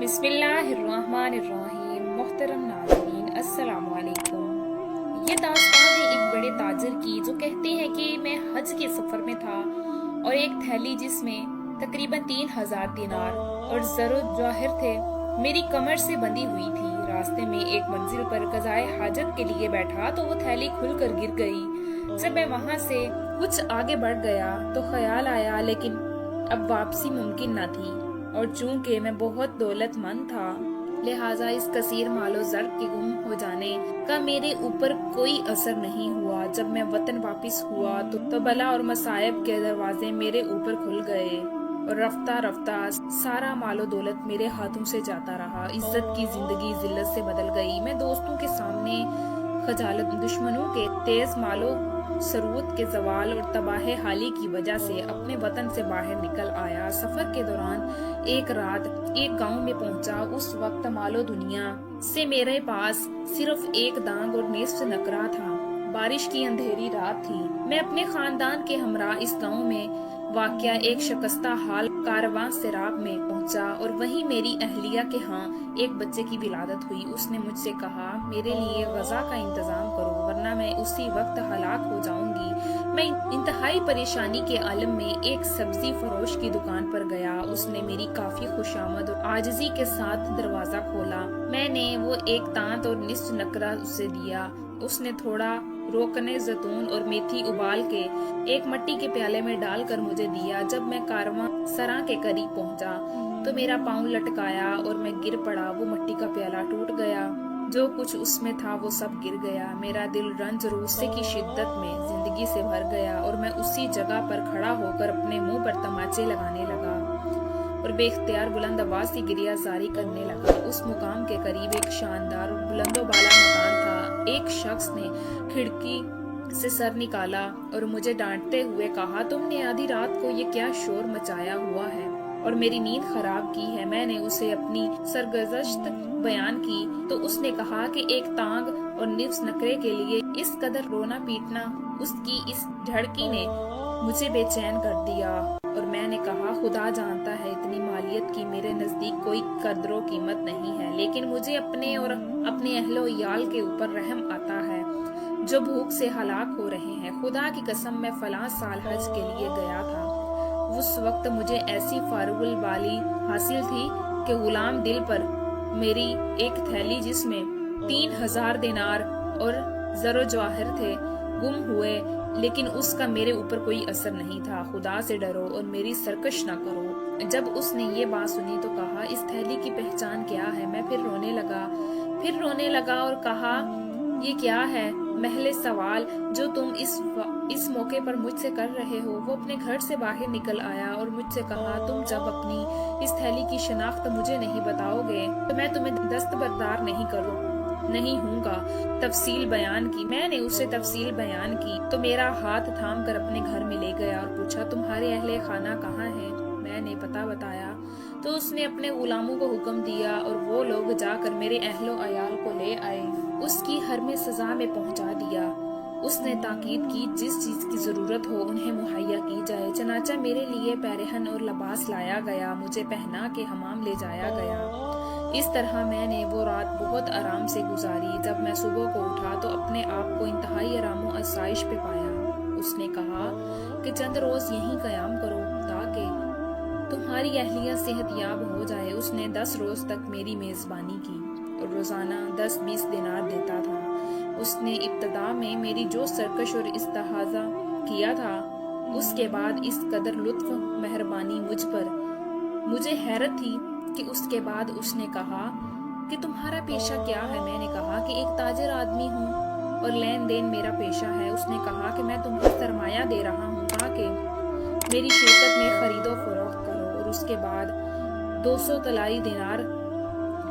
بسم اللہ الرحمن الرحیم۔ محترم ناظرین، السلام علیکم۔ یہ داستان ہے ایک بڑے تاجر کی جو کہتے ہیں کہ میں حج کے سفر میں تھا اور ایک تھیلی جس میں تقریباً 3000 دینار اور زر و جواہر تھے میری کمر سے بندھی ہوئی تھی۔ راستے میں ایک منزل پر قضائے حاجت کے لیے بیٹھا تو وہ تھیلی کھل کر گر گئی۔ جب میں وہاں سے کچھ آگے بڑھ گیا تو خیال آیا لیکن اب واپسی ممکن نہ تھی، اور چونکہ میں بہت دولت مند تھا لہٰذا اس کثیر مال و زر کے گم ہو جانے کا میرے اوپر کوئی اثر نہیں ہوا۔ جب میں وطن واپس ہوا تو بلا اور مصائب کے دروازے میرے اوپر کھل گئے اور رفتہ رفتہ سارا مال و دولت میرے ہاتھوں سے جاتا رہا۔ عزت کی زندگی ذلت سے بدل گئی۔ میں دوستوں کے سامنے خجالت، دشمنوں کے تیز مال و ثروت کے زوال اور تباہ حالی کی وجہ سے اپنے وطن سے باہر نکل آیا۔ سفر کے دوران ایک رات ایک گاؤں میں پہنچا۔ اس وقت مال و دنیا سے میرے پاس صرف ایک دانگ اور نصف نقرہ تھا۔ بارش کی اندھیری رات تھی۔ میں اپنے خاندان کے ہمراہ اس گاؤں میں واقع ایک شکستہ حال کارواں سراب میں پہنچا اور وہیں میری اہلیہ کے ہاں ایک بچے کی ولادت ہوئی۔ اس نے مجھ سے کہا، میرے لیے غذا کا انتظام کرو ورنہ میں اسی وقت ہلاک ہو جاؤں گی۔ میں انتہائی پریشانی کے عالم میں ایک سبزی فروش کی دکان پر گیا۔ اس نے میری کافی خوشامد اور عاجزی کے ساتھ دروازہ کھولا۔ میں نے وہ ایک تانت اور نصف نقرہ اسے دیا۔ اس نے تھوڑا روکنے زیتون اور میتھی ابال کے ایک مٹی کے پیالے میں ڈال کر مجھے دیا۔ جب میں کارواں سراں کے قریب پہنچا تو میرا پاؤں لٹکایا اور میں گر پڑا۔ وہ مٹی کا پیالہ ٹوٹ گیا، جو کچھ اس میں تھا وہ سب گر گیا۔ میرا دل رنج اور غصے کی شدت میں زندگی سے بھر گیا اور میں اسی جگہ پر کھڑا ہو کر اپنے منہ پر تماچے لگانے لگا اور بے اختیار بلند آواز سے گریہ زاری کرنے لگا۔ اس مقام کے قریب ایک شاندار اور بلند و بالا مکان تھا۔ ایک شخص نے کھڑکی سے سر نکالا اور مجھے ڈانٹتے ہوئے کہا، تم نے آدھی رات کو یہ کیا شور مچایا ہوا ہے اور میری نیند خراب کی ہے؟ میں نے اسے اپنی سرگزشت بیان کی تو اس نے کہا کہ ایک تانگ اور نصف نقرے کے لیے اس قدر رونا پیٹنا، اس کی اس دھڑکی نے مجھے بے چین کر دیا۔ اور میں نے کہا، خدا جانتا ہے اتنی مالیت کی میرے نزدیک کوئی قدر و قیمت نہیں ہے، لیکن مجھے اپنے اور اپنے اہل و عیال کے اوپر رحم آتا ہے جو بھوک سے ہلاک ہو رہے ہیں۔ خدا کی قسم میں فلاں سال حج کے لیے گیا تھا۔ اس وقت مجھے ایسی فارغ البالی حاصل تھی کہ غلام دل پر میری ایک تھیلی جس میں 3000 دینار اور زر و جواہر تھے گم ہوئے، لیکن اس کا میرے اوپر کوئی اثر نہیں تھا۔ خدا سے ڈرو اور میری سرکش نہ کرو۔ جب اس نے یہ بات سنی تو کہا، اس تھیلی کی پہچان کیا ہے؟ میں پھر رونے لگا اور کہا، یہ کیا ہے؟ محض سوال جو تم اس موقع پر مجھ سے کر رہے ہو۔ وہ اپنے گھر سے باہر نکل آیا اور مجھ سے کہا، تم جب اپنی اس تھیلی کی شناخت مجھے نہیں بتاؤ گے تو میں تمہیں دستبردار نہیں ہوں گا۔ تفصیل بیان کی۔ میں نے اسے تفصیل بیان کی تو میرا ہاتھ تھام کر اپنے گھر میں لے گیا اور پوچھا، تمہارے اہل خانہ کہاں ہیں؟ میں نے پتہ بتایا تو اس نے اپنے غلاموں کو حکم دیا اور وہ لوگ جا کر میرے اہل و عیال کو لے آئے۔ اس کی حرم سزا میں پہنچا دیا۔ اس نے تاکید کی، جس چیز کی ضرورت ہو انہیں مہیا کی جائے۔ چنانچہ میرے لیے پیرہن اور لباس لایا گیا، مجھے پہنا کے حمام لے جایا گیا۔ اس طرح میں نے وہ رات بہت آرام سے گزاری۔ جب میں صبح کو اٹھا تو اپنے آپ کو انتہائی آرام و آسائش پہ پایا۔ اس نے کہا کہ چند روز یہیں قیام کرو تاکہ تمہاری اہلیہ صحت یاب ہو جائے۔ اس نے 10 روز تک میری میزبانی کی اور روزانہ 10-20 دینار دیتا تھا۔ اس نے ابتدا میں میری جو سرکش اور استحاضہ کیا تھا، اس کے بعد اس قدر لطف مہربانی مجھ پر، مجھے حیرت تھی کہ اس کے بعد اس نے کہا کہ تمہارا پیشہ کیا ہے؟ میں نے کہا کہ ایک تاجر آدمی ہوں اور لین دین میرا پیشہ ہے۔ اس نے کہا کہ میں تمہیں سرمایہ دے رہا ہوں تاکہ میری شرکت میں خرید و فروخت کرو، اور اس کے بعد 200 طلائی دینار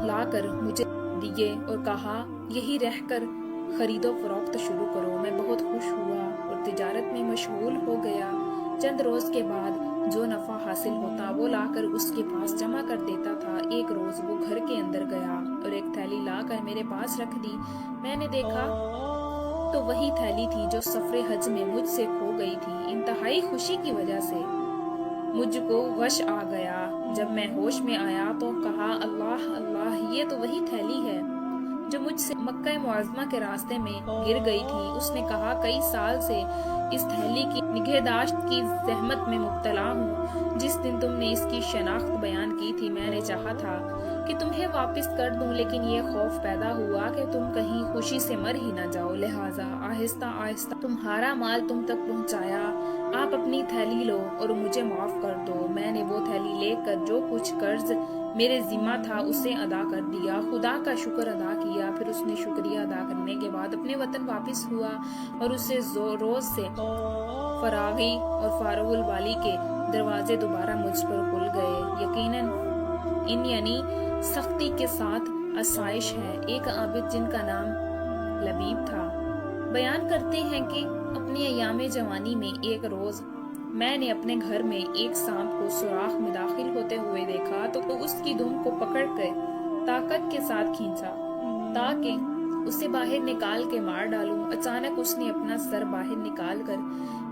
لا کر مجھے دیے اور کہا، یہی رہ کر خرید و فروخت شروع کرو۔ میں بہت خوش ہوا اور تجارت میں مشغول ہو گیا۔ چند روز کے بعد جو نفع حاصل ہوتا وہ لا کر اس کے پاس جمع کر دیتا تھا۔ ایک روز وہ گھر کے اندر گیا اور ایک تھیلی لا کر میرے پاس رکھ دی۔ میں نے دیکھا تو وہی تھیلی تھی جو سفر حج میں مجھ سے کھو گئی تھی۔ انتہائی خوشی کی وجہ سے مجھ کو غش آ گیا۔ جب میں ہوش میں آیا تو کہا اللہ اللہ، یہ تو وہی تھیلی ہے جو مجھ سے مکہ معظمہ کے راستے میں گر گئی تھی۔ اس نے کہا کئی سال سے اس تھیلی کی نگہداشت کی زحمت میں مبتلا ہوں۔ جس دن تم نے اس کی شناخت بیان کی تھی میں نے چاہا تھا کہ تمہیں واپس کر دوں، لیکن یہ خوف پیدا ہوا کہ تم کہیں خوشی سے مر ہی نہ جاؤ، لہٰذا آہستہ آہستہ تمہارا مال تم تک پہنچایا۔ آپ اپنی تھیلی لو اور مجھے معاف کر دو۔ میں نے وہ تھیلی لے کر جو کچھ قرض میرے ذمہ تھا اسے ادا کر دیا، خدا کا شکر ادا کیا۔ پھر اس نے شکریہ ادا کرنے کے بعد اپنے وطن واپس ہوا اور اسے روز سے فراغی اور فارغ البالی کے دروازے دوبارہ مجھ پر کھل گئے۔ یقیناً ان یعنی سختی کے ساتھ آسائش ہے۔ ایک عابد جن کا نام لبیب تھا بیان کرتے ہیں کہ اپنی ایام جوانی میں ایک روز میں نے اپنے گھر میں ایک سانپ کو سوراخ میں داخل ہوتے ہوئے دیکھا تو اس کی دم کو پکڑ کے طاقت کے ساتھ کھینچا تاکہ اسے باہر نکال کے مار ڈالوں۔ اچانک اس نے اپنا سر باہر نکال کر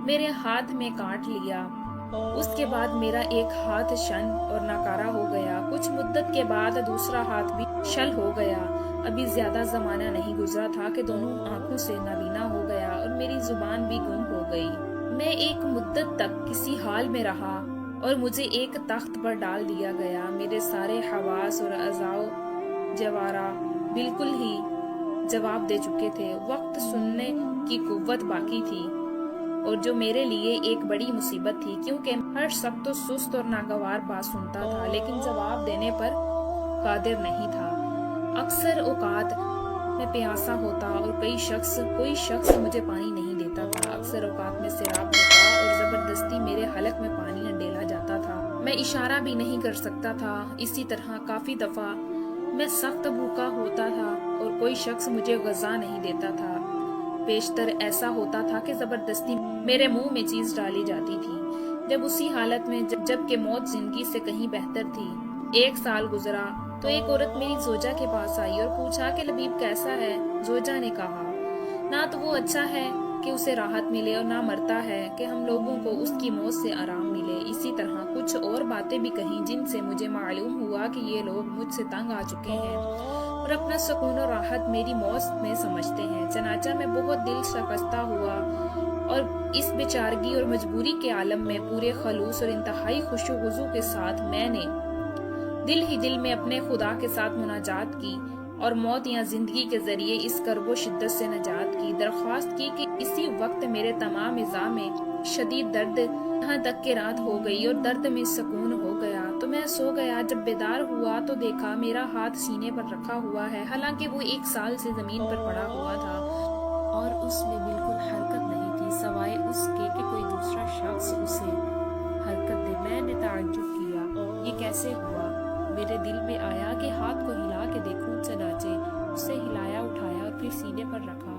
میرے ہاتھ میں کاٹ لیا۔ اس کے بعد میرا ایک ہاتھ شن اور ناکارہ ہو گیا۔ کچھ مدت کے بعد دوسرا ہاتھ بھی شل ہو گیا۔ ابھی زیادہ زمانہ نہیں گزرا تھا کہ دونوں آنکھوں سے نابینا ہو گیا اور میری زبان بھی گم ہو گئی۔ میں ایک مدت تک کسی حال میں رہا اور مجھے ایک تخت پر ڈال دیا گیا۔ میرے سارے حواس اور اعضاء جوارح بالکل ہی جواب دے چکے تھے۔ وقت سننے کی قوت باقی تھی اور جو میرے لیے ایک بڑی مصیبت تھی، کیونکہ ہر سخت و سست اور ناگوار بات سنتا تھا لیکن جواب دینے پر قادر نہیں تھا۔ اکثر اوقات میں پیاسا ہوتا اور کوئی شخص مجھے پانی نہیں دیتا تھا۔ اکثر اوقات میں سیراب ہوتا اور زبردستی میرے حلق میں پانی ڈالا جاتا تھا۔ میں اشارہ بھی نہیں کر سکتا تھا۔ اسی طرح کافی دفعہ میں سخت بھوکا ہوتا تھا اور کوئی شخص مجھے غذا نہیں دیتا تھا۔ بیشتر ایسا ہوتا تھا کہ زبردستی میرے منہ میں چیز ڈالی جاتی تھی۔ جب اسی حالت میں جبکہ موت زندگی سے کہیں بہتر تھی۔ ایک سال گزرا تو ایک عورت میری زوجہ کے پاس آئی اور پوچھا کہ لبیب کیسا ہے؟ زوجہ نے کہا نہ تو وہ اچھا ہے کہ اسے راحت ملے اور نہ مرتا ہے کہ ہم لوگوں کو اس کی موت سے آرام ملے۔ اسی طرح کچھ اور باتیں بھی کہیں جن سے مجھے معلوم ہوا کہ یہ لوگ مجھ سے تنگ آ چکے ہیں اور اپنا سکون و راحت میری موت میں سمجھتے ہیں۔ چنانچہ میں بہت دل شکستہ ہوا اور اس بیچارگی اور مجبوری کے عالم میں پورے خلوص اور انتہائی خوش و خضوع کے ساتھ میں نے دل ہی دل میں اپنے خدا کے ساتھ مناجات کی اور موت یا زندگی کے ذریعے اس کرب و شدت سے نجات کی درخواست کی کہ اسی وقت میرے تمام اعضاء میں شدید درد یہاں تک کہ رات ہو گئی اور درد میں سکون ہو گیا تو میں سو گیا۔ جب بیدار ہوا تو دیکھا میرا ہاتھ سینے پر رکھا ہوا ہے، حالانکہ وہ 1 سال سے زمین پر پڑا ہوا تھا اور اس میں بالکل حرکت نہیں تھی سوائے اس کے کہ کوئی دوسرا شخص اسے حرکت دے۔ میں نے تعجب کیا یہ کیسے ہوا؟ میرے دل میں آیا کہ ہاتھ کو ہلا کے دیکھوں، چنانچہ اسے ہلایا اٹھایا اور پھر سینے پر رکھا۔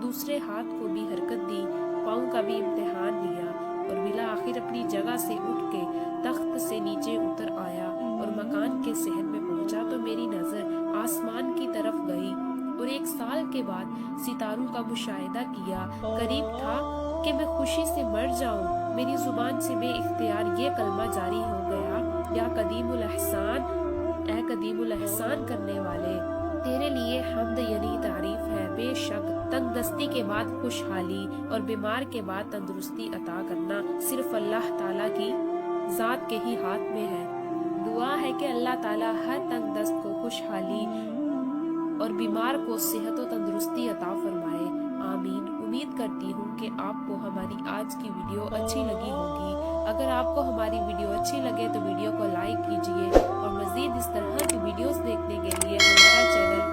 دوسرے ہاتھ کو بھی حرکت دی، پاؤں کا بھی امتحان لیا اور بالآخر اپنی جگہ سے اٹھ کے تخت سے نیچے اتر آیا اور مکان کے صحن میں پہنچا تو میری نظر آسمان کی طرف گئی اور 1 سال کے بعد ستاروں کا مشاہدہ کیا۔ قریب تھا کہ میں خوشی سے مر جاؤں۔ میری زبان سے بے اختیار یہ کلمہ جاری ہو گیا، یا قدیم الاحسان، اے قدیم الاحسان کرنے والے، تیرے لیے حمد یعنی تعریف ہے۔ بے شک تنگ دستی کے بعد خوشحالی اور بیمار کے بعد تندرستی عطا کرنا صرف اللہ تعالیٰ کی ذات کے ہی ہاتھ میں ہے۔ دعا ہے کہ اللہ تعالیٰ ہر تنگ دست کو خوشحالی اور بیمار کو صحت و تندرستی عطا فرمائے، آمین۔ امید کرتی ہوں کہ آپ کو ہماری آج کی ویڈیو اچھی لگی ہوگی۔ اگر آپ کو ہماری ویڈیو اچھی لگے تو ویڈیو کو لائک کیجیے اور مزید اس طرح کی ویڈیوز دیکھنے کے لیے ہمارا چینل